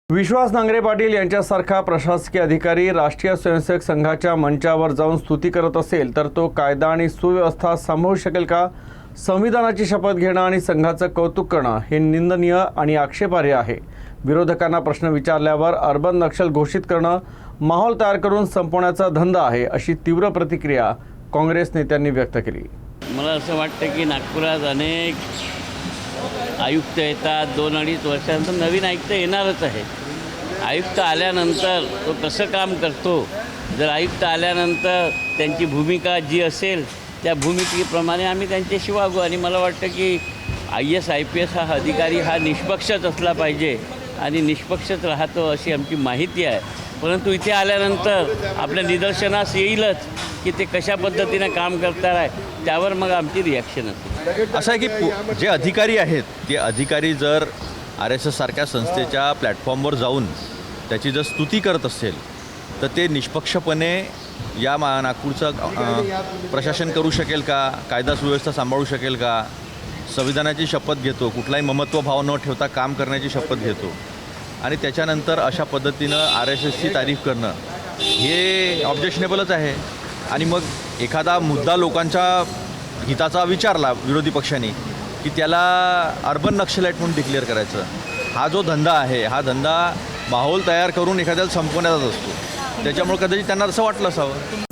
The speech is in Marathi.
विश्वास नांगरे पाटील यांच्यासारखा प्रशासकीय अधिकारी राष्ट्रीय स्वयंसेवक संघाच्या मंचावर जाऊन स्तुती करत असेल तर तो कायदा आणि सुव्यवस्था सांभाळू शकेल का? संविधानाची शपथ घेणं आणि संघाचं कौतुक करणं हे निंदनीय आणि आक्षेपार्ह आहे. विरोधकांना प्रश्न विचारल्यावर अर्बन नक्षल घोषित करणं माहोल तयार करून संपवण्याचा धंदा आहे, अशी तीव्र प्रतिक्रिया काँग्रेस नेत्यांनी व्यक्त केली. मला असं वाटतं की नागपुरात अनेक आयुक्त येतात, 2-2.5 वर्षानंतर नवीन आयुक्त येणारच आहे. आयुक्त आल्यानंतर तो कसं काम करतो, जर आयुक्त आल्यानंतर त्यांची भूमिका जी असेल त्या भूमिकेप्रमाणे आम्ही त्यांच्याशी वागू. आणि मला वाटतं की IAS IPS हा अधिकारी हा निष्पक्षच असला पाहिजे आणि निष्पक्षच राहतो अशी आमची माहिती आहे. परंतु इथे आल्यानंतर आपल्या निदर्शनास येईलच की ते कशा पद्धतीने काम करतात आहे, त्यावर मग आमची रिॲक्शन असते. असं आहे की जे अधिकारी आहेत ते अधिकारी जर RSS सारख्या संस्थेच्या प्लॅटफॉर्मवर जाऊन त्याची जर स्तुती करत असेल तर ते निष्पक्षपणे या नागपूरचं प्रशासन करू शकेल का? कायदा सुव्यवस्था सांभाळू शकेल का? संविधानाची शपथ घेतो, कुठलाही ममत्वभाव न ठेवता काम करण्याची शपथ घेतो आणि त्याच्यानंतर अशा पद्धतीनं RSSची तारीफ करणं हे ऑब्जेक्शनेबलच आहे. आणि मग एखादा मुद्दा लोकांच्या हिताचा विचारला विरोधी पक्षांनी की त्याला अर्बन नक्षलाईट म्हणून डिक्लेअर करायचं, हा जो धंदा आहे हा धंदा माहोल तयार करून एखाद्याला संपवण्याचाच असतो. त्याच्यामुळे कदाचित त्यांना असं वाटलं असावं.